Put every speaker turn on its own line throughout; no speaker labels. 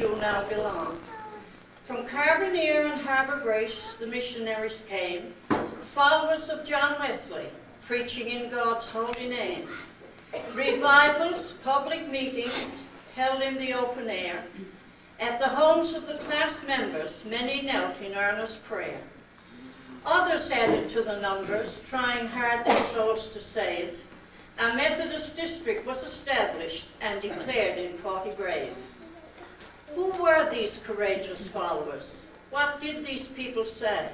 you now belong. From Carbonear and Harbour Grace, the missionaries came, followers of John Wesley, preaching in God's holy name. Revivals, public meetings held in the open air. At the homes of the class members, many knelt in earnest prayer. Others added to the numbers, trying hard their souls to save. A Methodist district was established and declared in Portigrave. Who were these courageous followers? What did these people say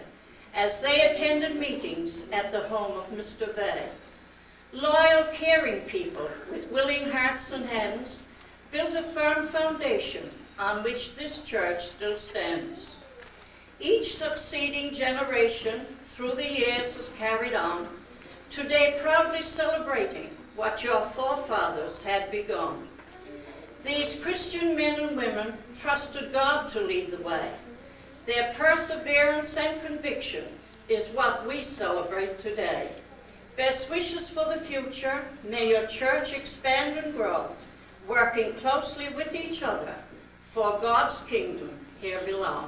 as they attended meetings at the home of Mr. Vey? Loyal, caring people with willing hearts and hands built a firm foundation on which this church still stands. Each succeeding generation through the years has carried on, today proudly celebrating what your forefathers had begun. These Christian men and women trusted God to lead the way. Their perseverance and conviction is what we celebrate today. Best wishes for the future. May your church expand and grow, working closely with each other for God's kingdom here below.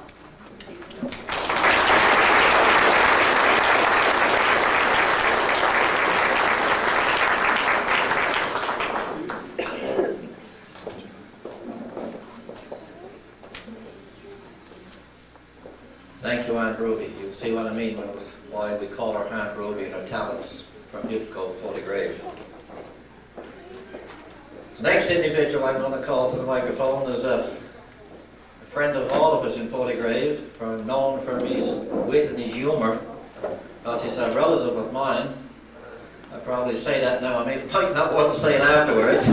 Thank you, Aunt Ruby. You'll see what I mean why we call her Aunt Ruby and her talents from Youth Code Portigrave. The next individual I'm going to call to the microphone is a friend of all of us in Portigrave, known for his wit and his humour, because he's a relative of mine. I probably say that now, I might not want to say it afterwards.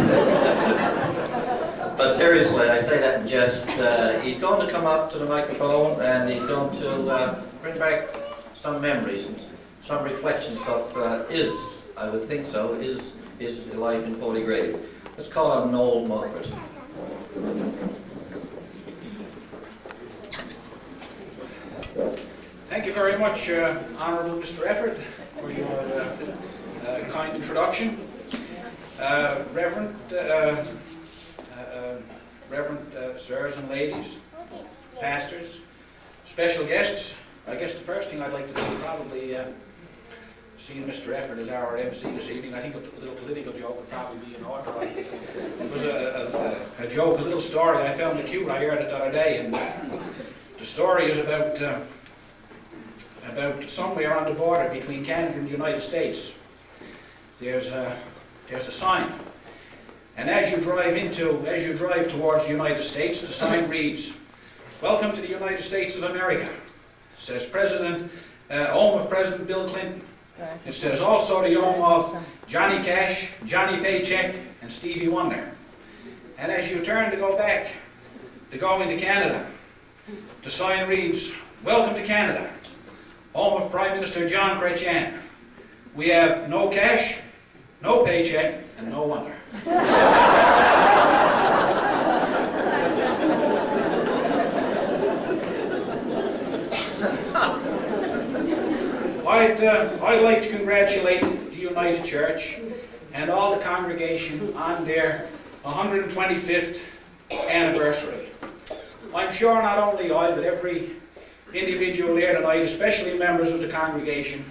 But seriously, I say that in jest. He's going to come up to the microphone and he's going to bring back some memories and some reflections of I would think so, his life in Portigrave. Let's call him Noel Mulford.
Thank you very much, Honourable Mr. Efford, for your kind introduction. Reverend sirs and ladies, pastors, special guests. I guess the first thing I'd like to do is probably seeing Mr. Efford as our MC this evening. I think a little political joke would probably be in order. It was a joke, a little story. I found it cute. I heard it the other day, and the story is about somewhere on the border between Canada and the United States. There's a sign. And as you drive towards the United States, the sign reads, "Welcome to the United States of America." It says home of President Bill Clinton. It says also the home of Johnny Cash, Johnny Paycheck, and Stevie Wonder. And as you turn to go back, to go into Canada, the sign reads, "Welcome to Canada, home of Prime Minister John Chrétien. We have no cash, no paycheck, and no wonder." I'd like to congratulate the United Church and all the congregation on their 125th anniversary. I'm sure not only I, but every individual there tonight, especially members of the congregation,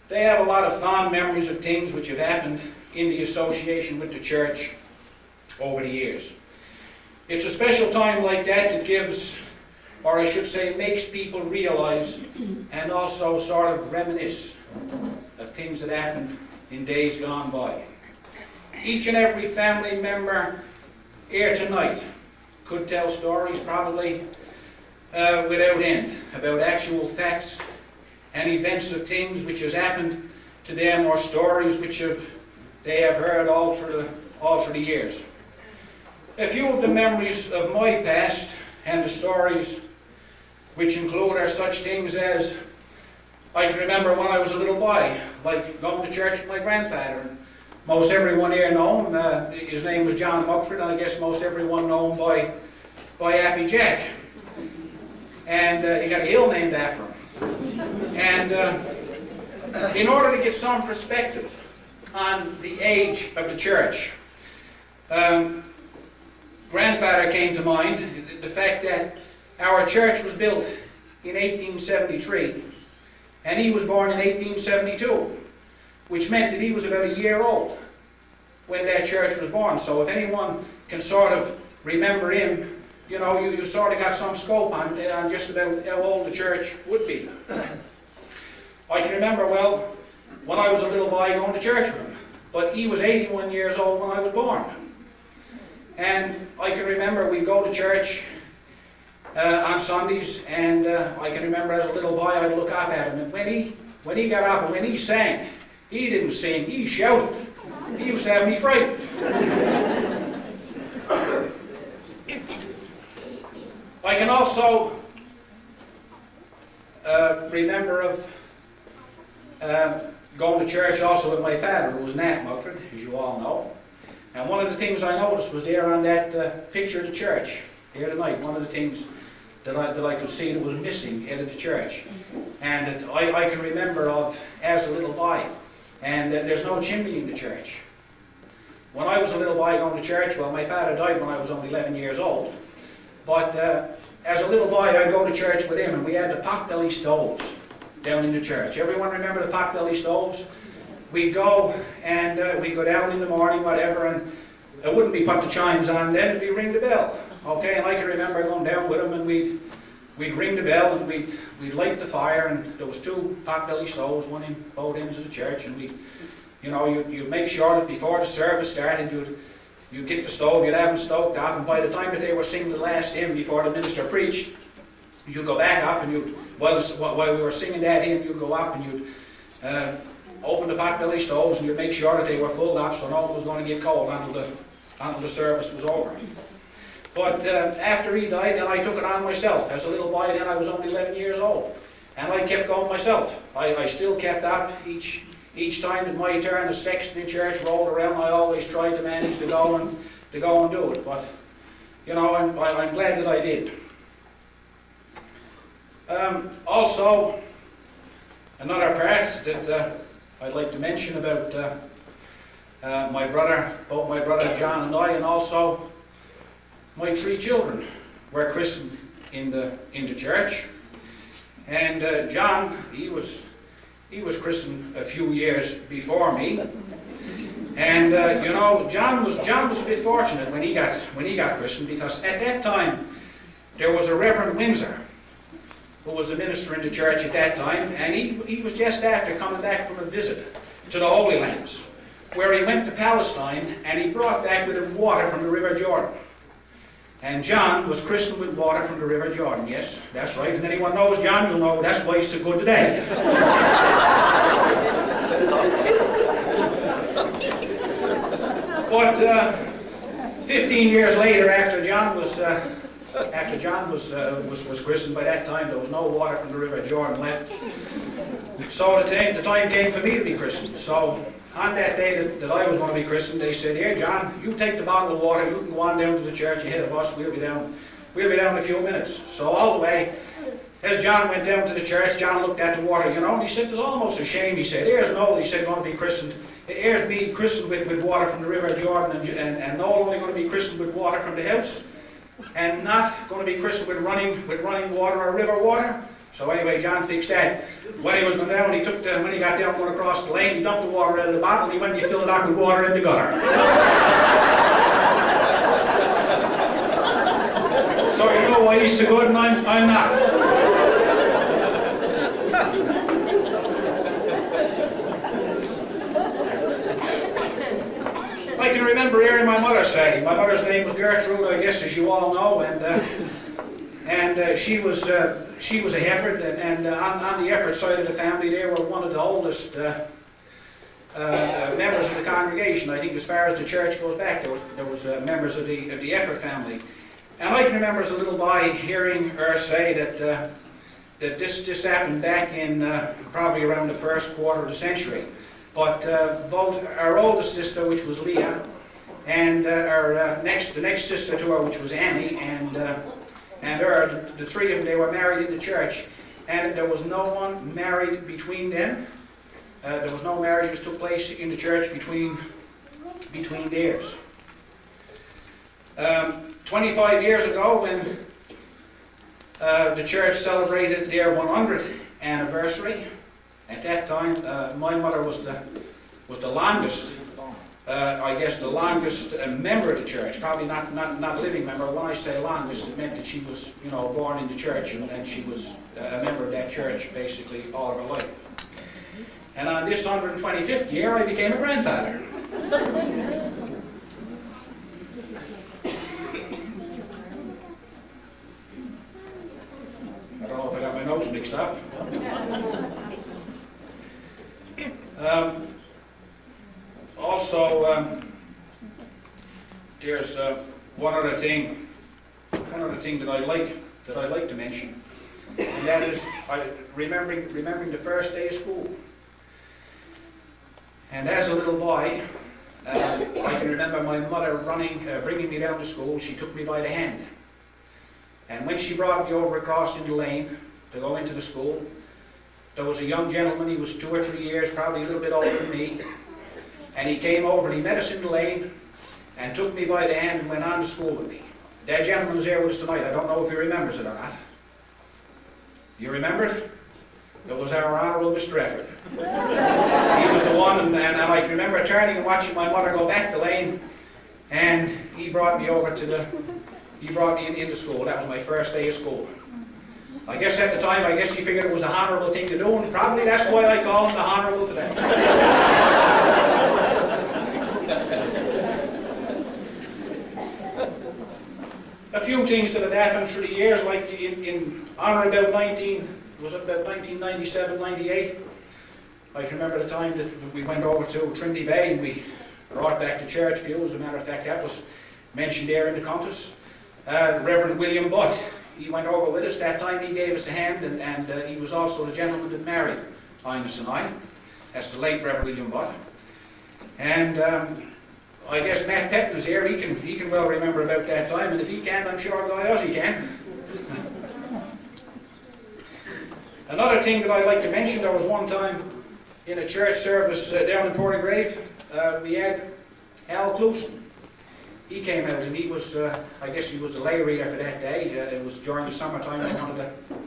they have a lot of fond memories of things which have happened in the association with the church over the years. It's a special time like that gives, or I should say, makes people realize and also sort of reminisce of things that happened in days gone by. Each and every family member here tonight could tell stories probably without end about actual facts and events of things which has happened to them, or stories which they have heard all through the years. A few of the memories of my past and the stories which include are such things as, I can remember when I was a little boy, like going to church with my grandfather. And most everyone here know him. His name was John Mugford, and I guess most everyone know him by Happy Jack. And he got a hill named after him. And in order to get some perspective on the age of the church, grandfather came to mind, the fact that our church was built in 1873 and he was born in 1872, which meant that he was about a year old when that church was born. So if anyone can sort of remember him, you know, you sort of got some scope on just about how old the church would be. I can remember, well, when I was a little boy going to church with him, but he was 81 years old when I was born. And I can remember we'd go to church on Sundays, and I can remember as a little boy I'd look up at him, and when he got up and when he sang, he didn't sing, he shouted. He used to have me frightened. I can also remember of going to church also with my father, who was Nat Mugford, as you all know. And one of the things I noticed was there on that picture of the church here tonight, one of the things that I could see that was missing out of the church. And that I can remember of as a little boy. And there's no chimney in the church. When I was a little boy going to church, well, my father died when I was only 11 years old. But as a little boy, I'd go to church with him, and we had the potbelly stoves down in the church. Everyone remember the potbelly stoves? We'd go, and we'd go down in the morning, whatever, and it wouldn't be put the chimes on, then it'd be ring the bell. Okay, and I can remember going down with him, and we'd ring the bell, and we'd light the fire, and there was two potbelly stoves, one in both ends of the church, and you'd make sure that before the service started, you'd get the stove, you'd have them stoked up, and by the time that they were singing the last hymn before the minister preached, you'd go back up, and while we were singing that hymn, you'd go up and you'd open the potbelly stoves, and you'd make sure that they were full up so no one was going to get cold until the service was over. But after he died, then I took it on myself. As a little boy, then I was only 11 years old, and I kept going myself. I still kept up each time that my turn as sexton in church rolled around. I always tried to manage to go and do it. But you know, I'm glad that I did. Also, another part that I'd like to mention about both my brother John and I, and also my three children were christened in the church. And John, he was christened a few years before me. And you know, John was a bit fortunate when he got christened, because at that time there was a Reverend Windsor who was the minister in the church at that time, and he was just after coming back from a visit to the Holy Lands, where he went to Palestine, and he brought back with him water from the River Jordan. And John was christened with water from the River Jordan. Yes, that's right. And anyone knows John, you'll know that's why he's so good today. But 15 years later, after John was christened, by that time there was no water from the River Jordan left. So the time came for me to be christened. So on that day that I was going to be christened, they said, "Here, John, you take the bottle of water. You can go on down to the church ahead of us. We'll be down in a few minutes." So all the way, as John went down to the church, John looked at the water, you know, and he said, "It's almost a shame." He said, "Here's Noel," he said, "going to be christened. Here's me christened with water from the River Jordan, and Noel only going to be christened with water from the house, and not going to be christened with running water or river water." So anyway, John fixed that. When he was going down, when he got down going across the lane, he dumped the water out of the bottle, and he went and he filled it up with water in the gutter. So you know why he's so good and I'm not. I can remember hearing my mother say, my mother's name was Gertrude, I guess, as you all know, and she was a Efford, and on the Efford side of the family, they were one of the oldest members of the congregation. I think as far as the church goes back, there was members of the Efford family. And I can remember as a little boy hearing her say that this happened back in probably around the first quarter of the century. But both our oldest sister, which was Leah, and the next sister to her, which was Annie, and her, the three of them, they were married in the church, and there was no one married between them. There was no marriages took place in the church between theirs. 25 years ago, when the church celebrated their 100th anniversary, at that time my mother was the longest, I guess the longest member of the church. Probably not living member. When I say longest, it meant that she was, you know, born in the church, and she was a member of that church basically all of her life. And on this 125th year, I became a grandfather. I don't know if I got my notes mixed up. Also, there's one other thing that I'd like to mention, and that is remembering the first day of school. And as a little boy, I can remember my mother bringing me down to school. She took me by the hand, and when she brought me over across in the lane to go into the school, there was a young gentleman. He was 2 or 3 years, probably a little bit older than me. And he came over and he met us in the lane and took me by the hand and went on to school with me. That gentleman was there with us tonight. I don't know if he remembers it or not. You remember it? It was our Honourable Mr. Efford. He was the one, and I can remember turning and watching my mother go back the lane, and he brought me over into school. That was my first day of school. I guess at the time, he figured it was a honourable thing to do, and probably that's why I call him the Honourable today. A few things that have happened through the years, like in honour about 1997, 98. I can remember the time that we went over to Trinity Bay and we brought back the church pew. As a matter of fact, that was mentioned there in the compass. Reverend William Butt, he went over with us. That time he gave us a hand, and he was also the gentleman that married Ines and I. That's the late Reverend William Butt. And I guess Matt Petton is here. He can well remember about that time, and if he can, I'm sure Guy Ozzie can. Another thing that I'd like to mention, there was one time in a church service down in Portagrave, we had Al Clouson. He came out, and he was, I guess he was the lay reader for that day. It was during the summertime when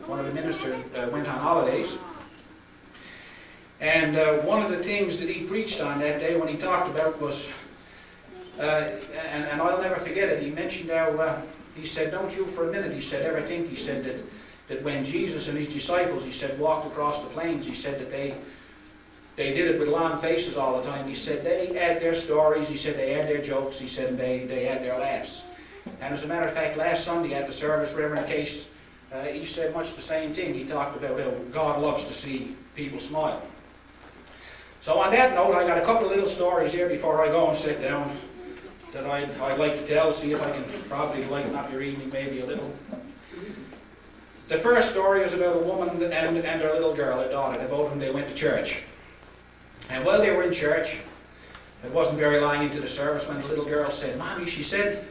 one of the ministers went on holidays. And one of the things that he preached on that day when he talked about was, and I'll never forget it, he mentioned how, he said, don't you for a minute, he said, ever think, he said that when Jesus and his disciples, he said, walked across the plains, he said that they did it with long faces all the time. He said they had their stories, he said they had their jokes, he said they had their laughs. And as a matter of fact, last Sunday at the service, Reverend Case, he said much the same thing. He talked about how God loves to see people smile. So on that note, I got a couple of little stories here before I go and sit down that I'd like to tell, see if I can probably lighten up your evening maybe a little. The first story is about a woman and her little girl, her daughter. Both of them, they went to church. And while they were in church, it wasn't very long into the service when the little girl said, Mommy, she said,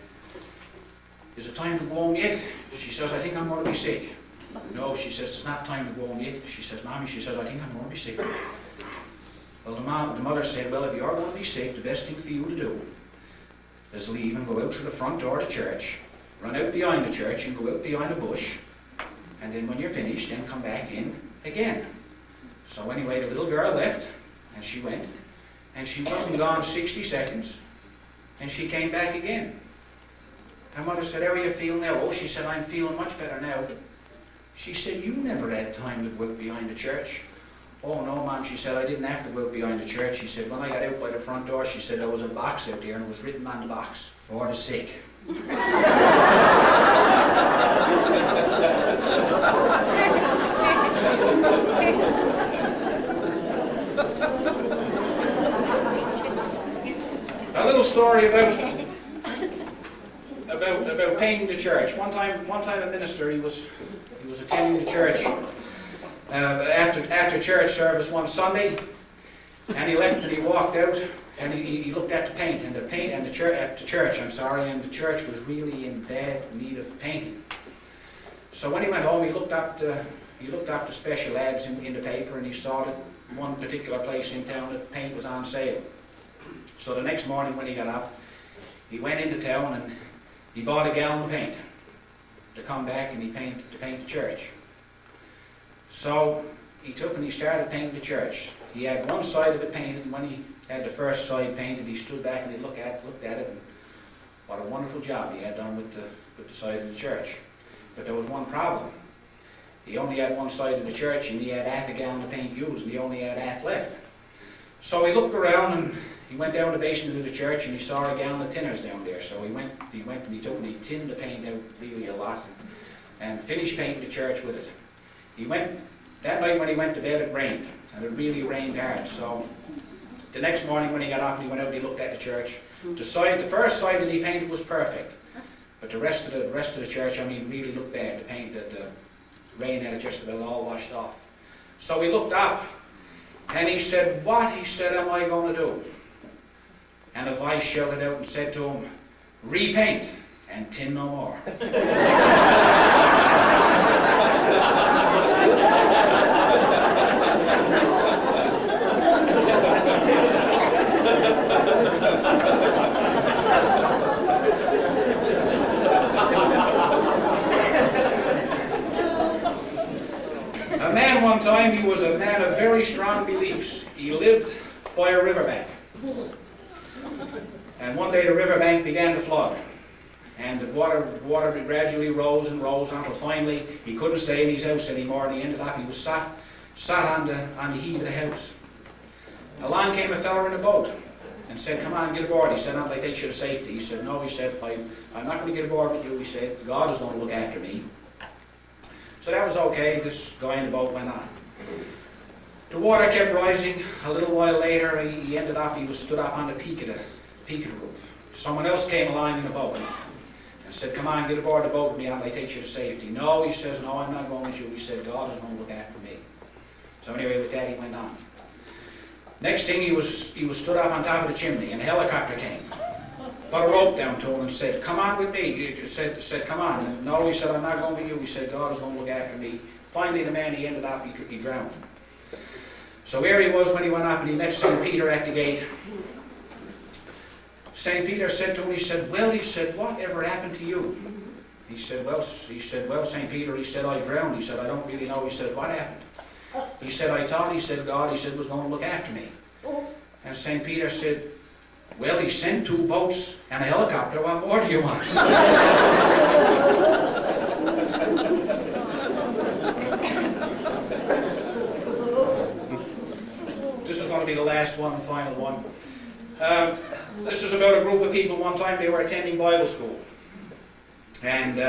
is it time to go home yet? She says, I think I'm going to be sick. No, she says, it's not time to go home yet. She says, Mommy, she says, I think I'm going to be sick. Well, the mother said, well, if you are going to be sick, the best thing for you to do is leave and go out through the front door of the church, run out behind the church and go out behind a bush, and then when you're finished, then come back in again. So anyway, the little girl left, and she went, and she wasn't gone 60 seconds, and she came back again. Her mother said, how are you feeling now? Oh, she said, I'm feeling much better now. She said, you never had time to go out behind the church. Oh no, Mom, she said, I didn't have to go out behind the church. She said, when I got out by the front door, she said, there was a box out there, and it was written on the box, for the sick. A little story about painting the church. One time a minister, he was attending the church after church service one Sunday, and he left and he walked out and he looked at the paint and the church, and the church was really in bad need of painting. So when he went home, he looked up the special ads in the paper, and he saw that one particular place in town that paint was on sale. So the next morning when he got up, he went into town he bought a gallon of paint to come back and to paint the church. So he took and he started painting the church. He had one side of it painted, and when he had the first side painted, he stood back and he looked at it, and what a wonderful job he had done with the side of the church. But there was one problem. He only had one side of the church, and he had half a gallon of paint used, and he only had half left. So he looked around, and he went down the basement of the church, and he saw a gallon of tinners down there. So he went and he took and he tinned the paint out really a lot, and finished painting the church with it. He went, that night when he went to bed, it rained, and it really rained hard. So the next morning when he got up and he went out and he looked at the church, the first side that he painted was perfect, but the rest of the church, I mean, really looked bad. The paint, the rain had just about all washed off. So he looked up, and he said, "What," he said, "am I going to do?" And a voice shouted out and said to him, "Repaint and tin no more." A man one time, he was a man of very strong beliefs. He lived by a riverbank. And one day the riverbank began to flood. And the water gradually rose and rose until finally he couldn't stay in his house anymore, and he ended up, he was sat on the heave of the house. Along came a fella in a boat and said, "Come on, get aboard." He said, "I'll take you to safety." He said, "No," he said, "I'm not going to get aboard with you." He said, "God is going to look after me." So that was okay. This guy in the boat went on. The water kept rising. A little while later, he ended up, he was stood up on the peak of the roof. Someone else came along in the boat and said, "Come on, get aboard the boat with me, I'll take you to safety." "No," he says, "no, I'm not going with you." He said, "God is going to look after me." So anyway, with that, he went on. Next thing, he was stood up on top of the chimney, and a helicopter came. Put a rope down to him and said, "Come on with me." He said, "Come on." And no, he said, "I'm not going with you." He said, "God is going to look after me." Finally, the man, he ended up, he drowned. So here he was when he went up and he met St. Peter at the gate. St. Peter said to him, he said, "Well," he said, "whatever happened to you?" He said, well, St. Peter, he said, "I drowned." He said, "I don't really know." He says, "What happened?" He said, "I thought," he said, "God," he said, "was going to look after me." And St. Peter said, "Well, he sent 2 boats and a helicopter. What more do you want?" This is going to be the last one, the final one. This is about a group of people. One time they were attending Bible school. And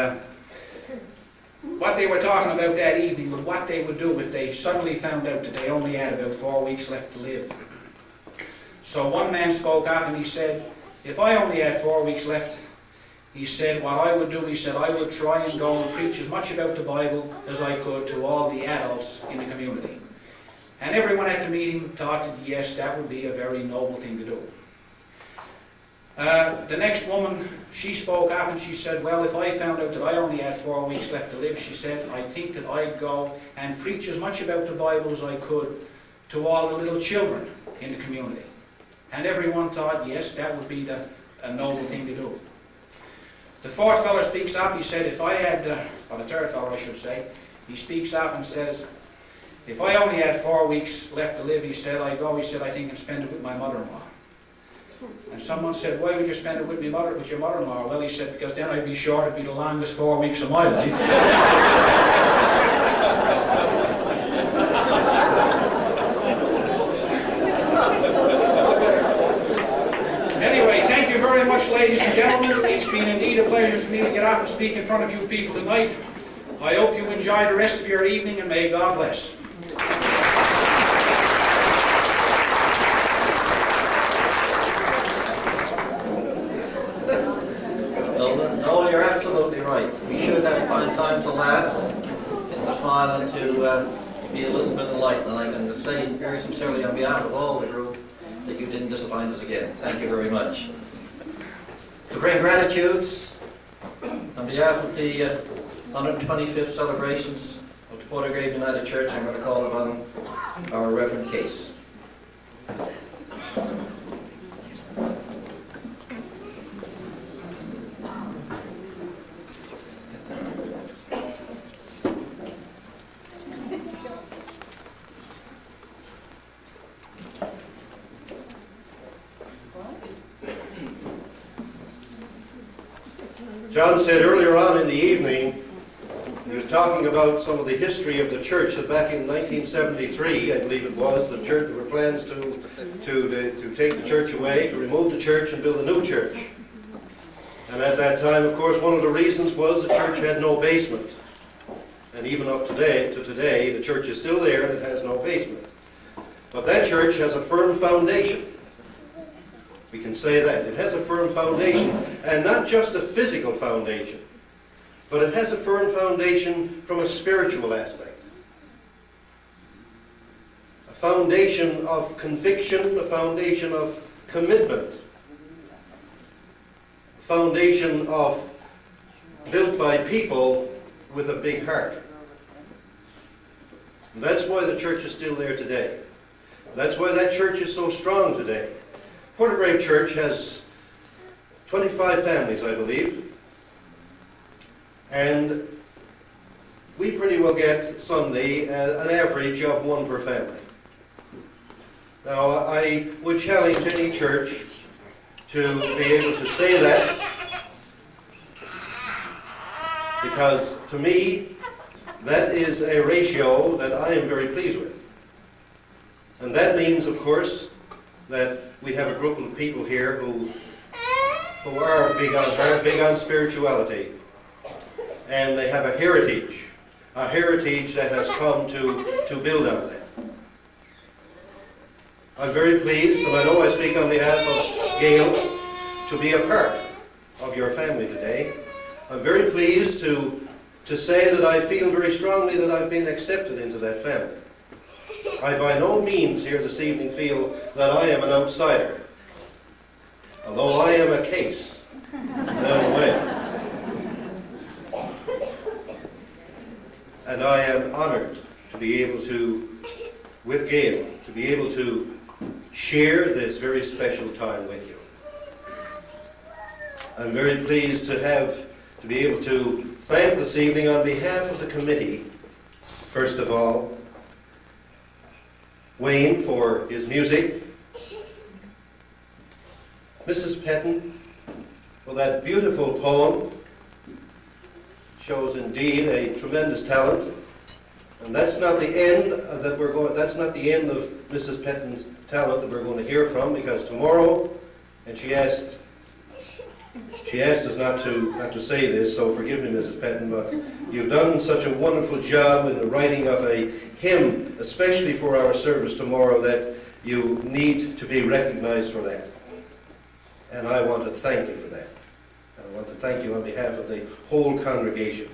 what they were talking about that evening was what they would do if they suddenly found out that they only had about 4 weeks left to live. So one man spoke up and he said, "If I only had 4 weeks left," he said, "what I would do," he said, "I would try and go and preach as much about the Bible as I could to all the adults in the community." And everyone at the meeting thought that, yes, that would be a very noble thing to do. The next woman, she spoke up and she said, "Well, if I found out that I only had 4 weeks left to live," she said, "I think that I'd go and preach as much about the Bible as I could to all the little children in the community." And everyone thought, yes, that would be a noble thing to do. The fourth fellow speaks up. He said, "If I had," or the third fellow I should say, he speaks up and says, "If I only had 4 weeks left to live," he said, "I'd go," he said, "I think, and spend it with my mother-in-law." And someone said, "Why would you spend it with your mother-in-law?" Well, he said, "Because then I'd be sure it'd be the longest 4 weeks of my life." Anyway, thank you very much, ladies and gentlemen. It's been indeed a pleasure for me to get up and speak in front of you people tonight. I hope you enjoy the rest of your evening, and may God bless.
No, you're absolutely right. We should have find time to laugh, to smile, and to be a little bit enlightened. And I can say very sincerely on behalf of all the group that you didn't disappoint us again. Thank you very much. To bring gratitudes on behalf of the 125th celebrations of the Portagrave United Church, I'm going to call upon our Reverend Case.
John said earlier on in the evening, he was talking about some of the history of the church, that back in 1973, I believe it was, the church, there were plans to take the church away, to remove the church and build a new church. And at that time, of course, one of the reasons was the church had no basement. And even up to today, the church is still there and it has no basement. But that church has a firm foundation. We can say that. It has a firm foundation, and not just a physical foundation, but it has a firm foundation from a spiritual aspect. A foundation of conviction, a foundation of commitment, a foundation of built by people with a big heart. And that's why the church is still there today. That's why that church is so strong today. Portergrave Church has 25 families, I believe, and we pretty well get Sunday an average of one per family. Now, I would challenge any church to be able to say that, because to me, that is a ratio that I am very pleased with. And that means, of course, that we have a group of people here who are big on spirituality. And they have a heritage that has come to build on that. I'm very pleased, and I know I speak on behalf of Gail, to be a part of your family today. I'm very pleased to say that I feel very strongly that I've been accepted into that family. I by no means here this evening feel that I am an outsider, although I am a case down the way. And I am honored to be able to, with Gail, to be able to share this very special time with you. I'm very pleased to be able to thank this evening on behalf of the committee, first of all, Wayne for his music, Mrs. Petton for that beautiful poem. Shows indeed a tremendous talent, and that's not the end that's not the end of Mrs. Petton's talent that we're going to hear from, because tomorrow, and she asked us not to say this, so forgive me, Mrs. Petton, but you've done such a wonderful job in the writing of a hymn, especially for our service tomorrow, that you need to be recognized for that. And I want to thank you for that. And I want to thank you on behalf of the whole congregation.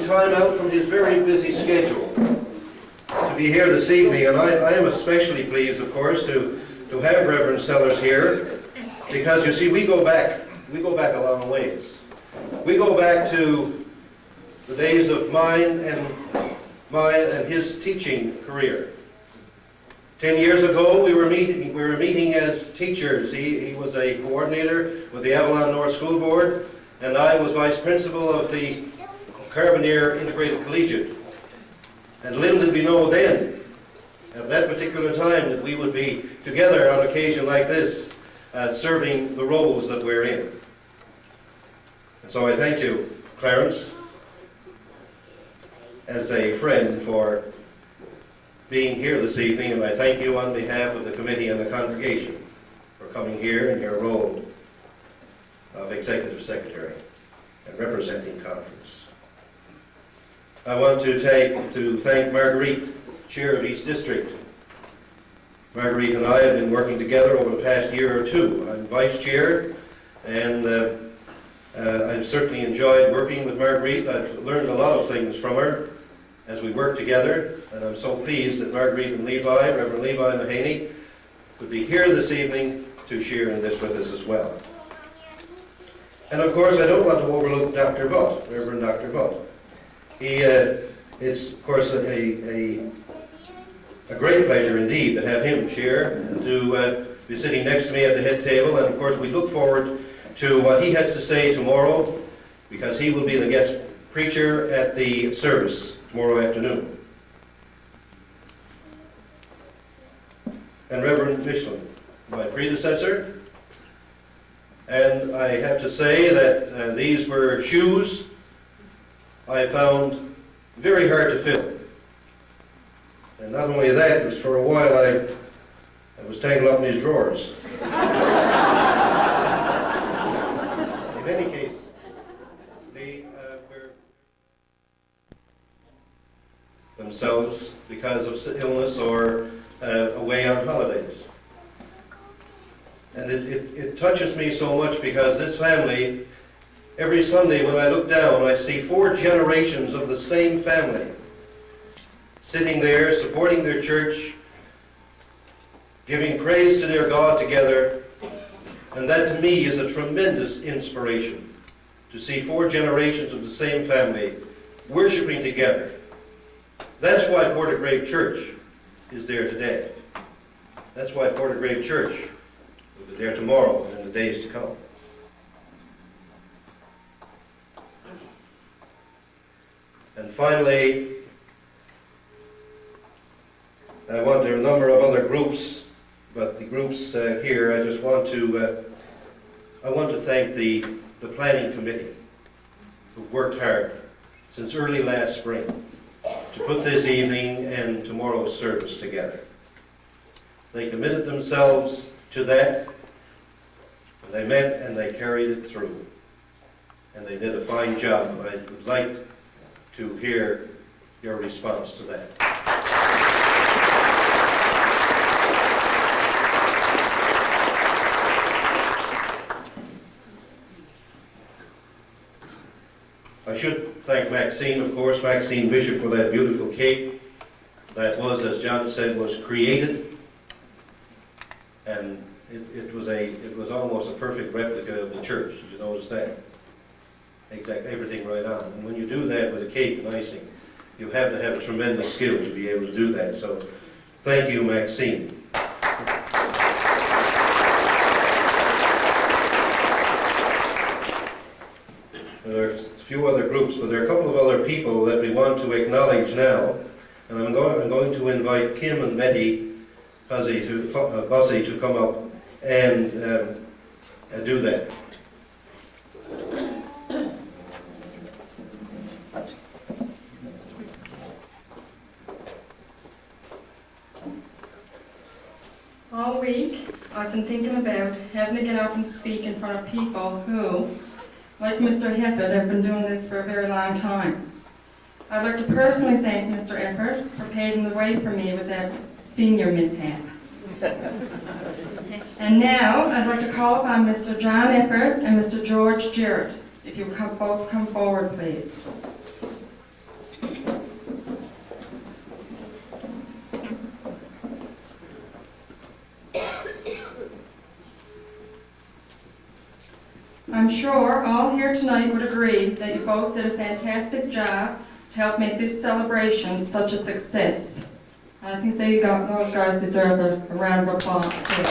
Time out from his very busy schedule to be here this evening, and I am especially pleased, of course, to have Reverend Sellers here, because you see, we go back a long ways. We go back to the days of mine and his teaching career. 10 years ago, we were meeting as teachers. He was a coordinator with the Avalon North School Board, and I was vice principal of the Carbonear Integrated Collegiate. And little did we know then, at that particular time, that we would be together on occasion like this, serving the roles that we're in. And so I thank you, Clarence, as a friend, for being here this evening, and I thank you on behalf of the committee and the congregation for coming here in your role of Executive Secretary and representing conference. I want to thank Marguerite, Chair of each district. Marguerite and I have been working together over the past year or two. I'm Vice Chair, and I've certainly enjoyed working with Marguerite. I've learned a lot of things from her as we work together, and I'm so pleased that Marguerite and Levi, Reverend Levi Mahaney, could be here this evening to share in this with us as well. And of course, I don't want to overlook Dr. Butt, Reverend Dr. Butt. It's of course a great pleasure indeed to have him share and to be sitting next to me at the head table. And of course, we look forward to what he has to say tomorrow, because he will be the guest preacher at the service tomorrow afternoon. And Reverend Michelin, my predecessor, and I have to say that these were shoes I found very hard to fill. And not only that, it was for a while I was tangled up in his drawers. In any case, they were themselves because of illness or away on holidays. And it touches me so much, because this family, every Sunday when I look down, I see 4 generations of the same family sitting there, supporting their church, giving praise to their God together. And that to me is a tremendous inspiration, to see 4 generations of the same family worshiping together. That's why Portagrave Church is there today. That's why Portagrave Church will be there tomorrow and in the days to come. And finally, there are a number of other groups, but the groups here, I just want to thank the planning committee, who worked hard since early last spring to put this evening and tomorrow's service together. They committed themselves to that, and they met and they carried it through. And they did a fine job, and I would like to hear your response to that. I should thank Maxine, of course, Maxine Bishop, for that beautiful cake that was, as John said, was created. And it was almost a perfect replica of the church. Did you notice that? Exactly, everything right on. And when you do that with a cake and icing, you have to have a tremendous skill to be able to do that. So thank you, Maxine. There are a few other groups, but there are a couple of other people that we want to acknowledge now. And I'm going to invite Kim and Betty Bussey to come up and do that.
All week, I've been thinking about having to get up and speak in front of people who, like Mr. Efford, have been doing this for a very long time. I'd like to personally thank Mr. Efford for paving the way for me with that senior mishap. And now, I'd like to call upon Mr. John Efford and Mr. George Jarrett. If you would both come forward, please. I'm sure all here tonight would agree that you both did a fantastic job to help make this celebration such a success. I think those guys deserve a round of applause too.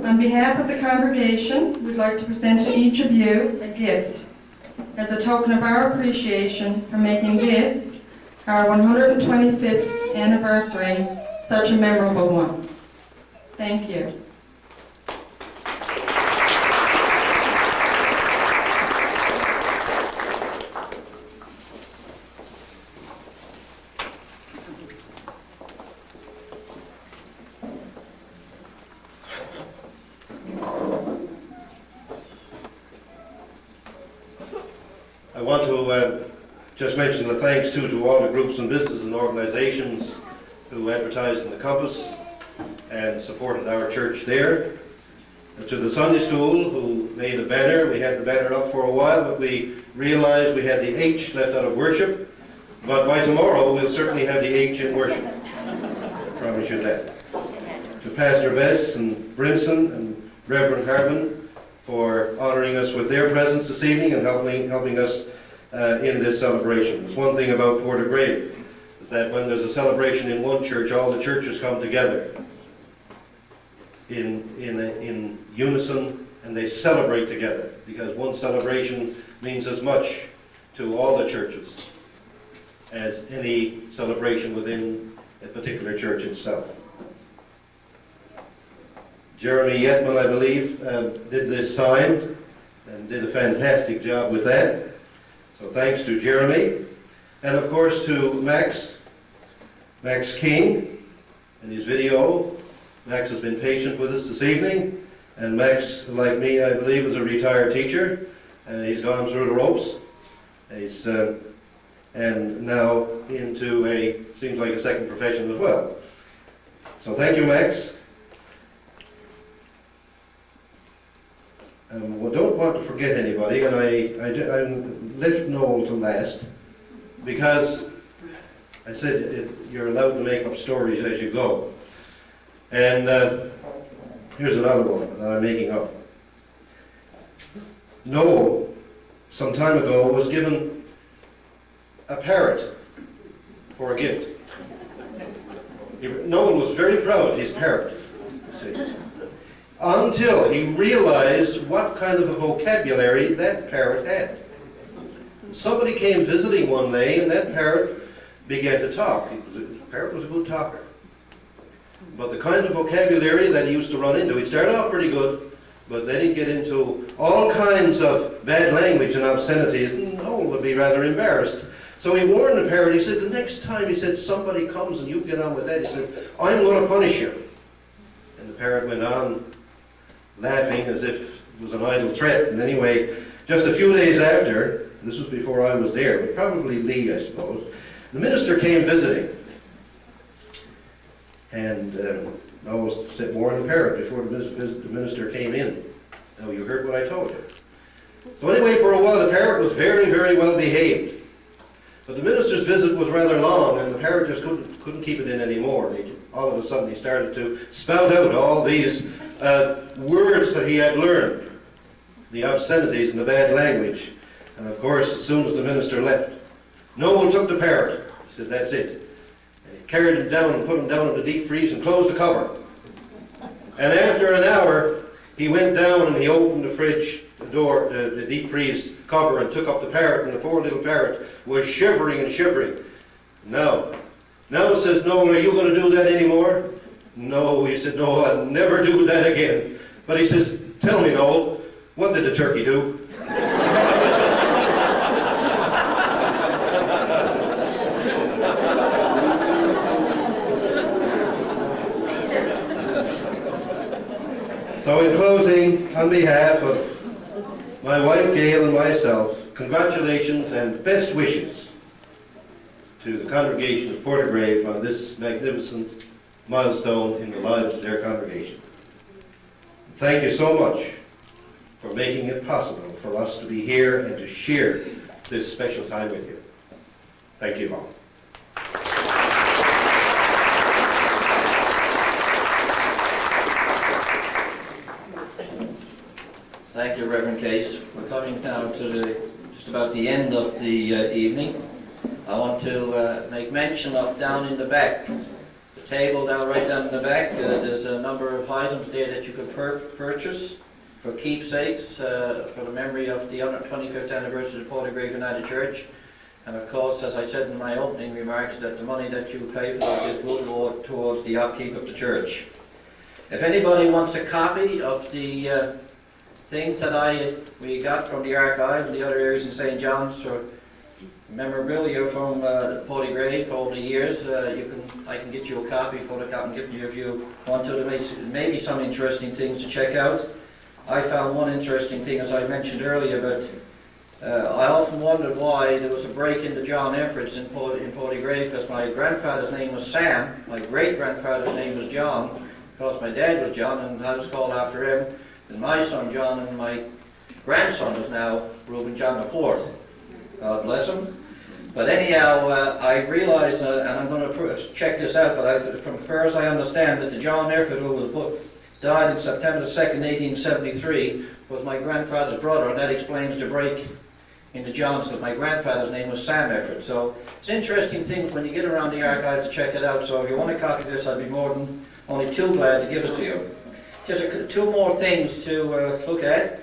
On behalf of the congregation, we'd like to present to each of you a gift as a token of our appreciation for making this, our 125th anniversary, such a memorable one. Thank you.
I want to just mention the thanks to all the groups and businesses and organizations who advertised in the Compass and supported our church there. And to the Sunday school who made a banner. We had the banner up for a while, but we realized we had the H left out of worship. But by tomorrow, we'll certainly have the H in worship. promise you that. To Pastor Bess and Brinson and Reverend Harmon for honouring us with their presence this evening and helping us in this celebration. It's one thing about Portagrave, is that when there's a celebration in one church, all the churches come together in unison, and they celebrate together, because one celebration means as much to all the churches as any celebration within a particular church itself. Jeremy Yetman, I believe, did this sign and did a fantastic job with that. So thanks to Jeremy. And of course to Max King and his video. Max has been patient with us this evening. And Max, like me, I believe, is a retired teacher. He's gone through the ropes. He's and now into seems like a second profession as well. So thank you, Max. We don't want to forget anybody, and I left Noel to last, because I said you're allowed to make up stories as you go. And here's another one that I'm making up. Noel, some time ago, was given a parrot for a gift. Noel was very proud of his parrot, you see, until he realized what kind of a vocabulary that parrot had. Somebody came visiting one day, and that parrot began to talk. The parrot was a good talker. But the kind of vocabulary that he used to run into, he'd start off pretty good, but then he'd get into all kinds of bad language and obscenities, and Noel would be rather embarrassed. So he warned the parrot. He said, the next time, he said, somebody comes and you get on with that, he said, I'm going to punish you. And the parrot went on laughing as if it was an idle threat. And anyway, just a few days after, this was before I was there, but probably Lee, I suppose, the minister came visiting. And I was warning the parrot before the minister came in. Now, you heard what I told you. So anyway, for a while, the parrot was very, very well behaved. But the minister's visit was rather long, and the parrot just couldn't keep it in anymore. All of a sudden, he started to spout out all these words that he had learned, the obscenities and the bad language. And of course, as soon as the minister left, Noel took the parrot. He said, that's it. And he carried him down and put him down in the deep freeze and closed the cover. And after an hour, he went down and he opened the fridge door, the deep freeze cover, and took up the parrot, and the poor little parrot was shivering and shivering. Now says Noel, are you going to do that anymore? No, he said, no, I'll never do that again. But he says, tell me, Noel, what did the turkey do? So in closing, on behalf of my wife Gail and myself, congratulations and best wishes to the congregation of Portagrave on this magnificent milestone in the lives of their congregation. Thank you so much for making it possible for us to be here and to share this special time with you. Thank you all.
Thank you, Reverend Case. We're coming now to just about the end of the evening. I want to make mention of down in the back, the table right down in the back. There's a number of items there that you could purchase for keepsakes, for the memory of the 125th anniversary of the Portagrave United Church. And of course, as I said in my opening remarks, that the money that you pay for this will go towards the upkeep of the church. If anybody wants a copy of the things that we got from the archives and the other areas in St. John's, or memorabilia from Portagrave over the years, I can get you a copy, photocopy, and give you if you want to. There may be some interesting things to check out. I found one interesting thing, as I mentioned earlier, but I often wondered why there was a break into John Effords in Portagrave, because my grandfather's name was Sam, my great-grandfather's name was John, because my dad was John, and I was called after him. And my son John, and my grandson is now Reuben John IV. God bless him. But anyhow, I realised, and I'm going to check this out, but from far as I understand, that the John Efford who was died in September the 2nd, 1873, was my grandfather's brother, and that explains the break in the Johns, because my grandfather's name was Sam Efford. So it's interesting things when you get around the archives to check it out. So if you want a copy of this, I'd be more than only too glad to give it to you. Just two more things to look at.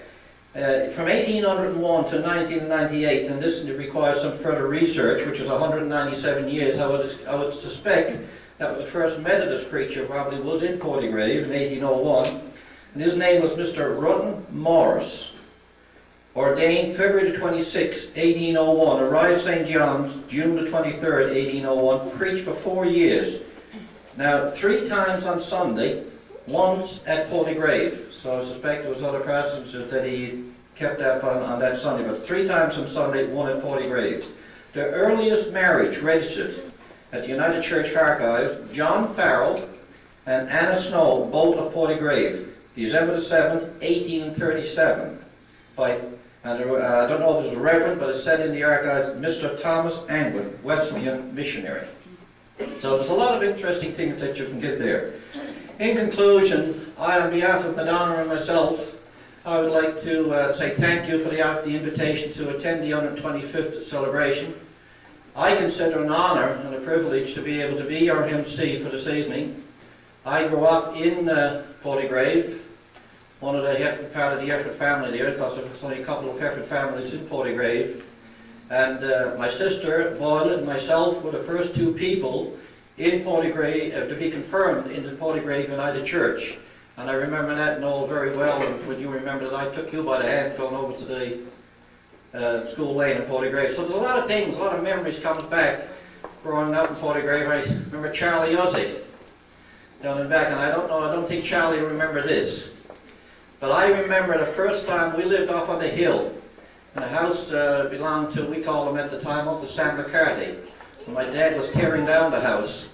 From 1801 to 1998, and this requires some further research, which is 197 years, I would suspect that the first Methodist preacher probably was in Portygrave in 1801, and his name was Mr. Rutten Morris. Ordained February the 26th, 1801, arrived St. John's June the 23rd, 1801, preached for 4 years. Now, 3 times on Sunday, once at Portygrave. So I suspect there was other passages that he kept up on that Sunday, but 3 times on Sunday, 1 at Portygrave. The earliest marriage registered at the United Church Archives, John Farrell and Anna Snow, both of Portygrave, December the 7th, 1837, by, and I don't know if it was a reverend, but it said in the archives, Mr. Thomas Angwin, Wesleyan missionary. So there's a lot of interesting things that you can get there. In conclusion, on behalf of Madonna and myself, I would like to say thank you for the invitation to attend the 125th celebration. I consider an honour and a privilege to be able to be your MC for this evening. I grew up in Portygrave, one of the part of the Efford family there, because there's only a couple of Efford families in Portygrave. And my sister, Boyle, and myself were the first 2 people in Portygrave to be confirmed in the Portygrave United Church. And I remember that and all very well, and when you remember that I took you by the hand going over to the school lane in Portygrave. So there's a lot of things, a lot of memories comes back growing up in Portygrave. I remember Charlie Uzzy down in the back, and I don't think Charlie will remember this. But I remember the first time we lived up on the hill, and the house belonged to, we called them at the time, Uncle Sam McCarthy. And my dad was tearing down the house.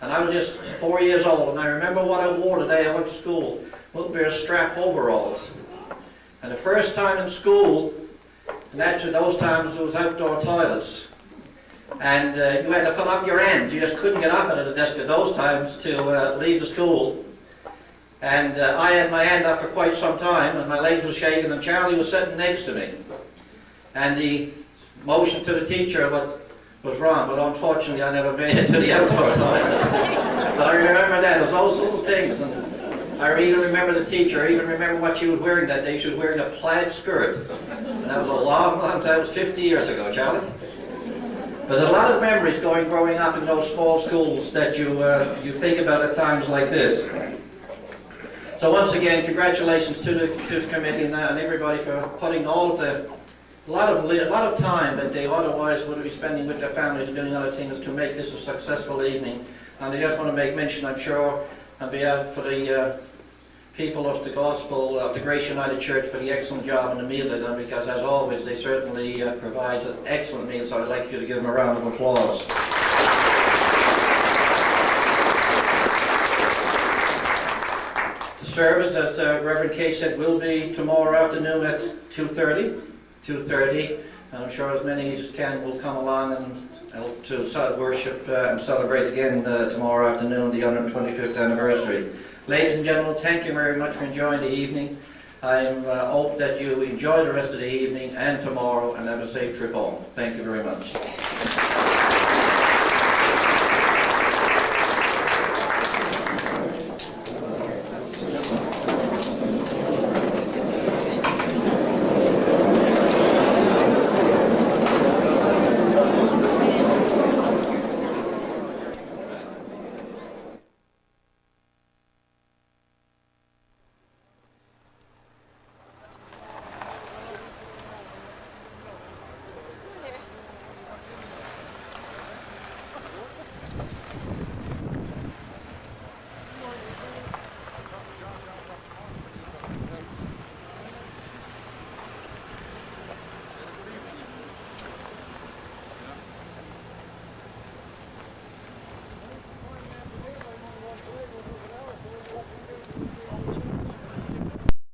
And I was just 4 years old, and I remember what I wore the day I went to school. Little pair of strap overalls. And the first time in school, and actually those times there was outdoor toilets. And you had to put up your hand. You just couldn't get up at the desk at those times to leave the school. And I had my hand up for quite some time, and my legs were shaking, and Charlie was sitting next to me. And he motioned to the teacher was wrong, but unfortunately I never made it to the outdoor toilet. But I remember that, there's those little things. And I even remember the teacher, I even remember what she was wearing that day. She was wearing a plaid skirt. And that was a long, long time, that was 50 years ago, Charlie. There's a lot of memories growing up in those small schools that you think about at times like this. So once again, congratulations to the committee and everybody for putting all of a lot of time that they otherwise would be spending with their families doing other things to make this a successful evening. And I just want to make mention, I'm sure, on behalf for the people of the Gospel of the Grace United Church for the excellent job in the meal they've done, because as always they certainly provide an excellent meal, so I'd like you to give them a round of applause. The service, as Reverend Kay said, will be tomorrow afternoon at 2:30, and I'm sure as many as can will come along and help to worship and celebrate again tomorrow afternoon, the 125th anniversary. Ladies and gentlemen, thank you very much for enjoying the evening. I hope that you enjoy the rest of the evening and tomorrow, and have a safe trip home. Thank you very much.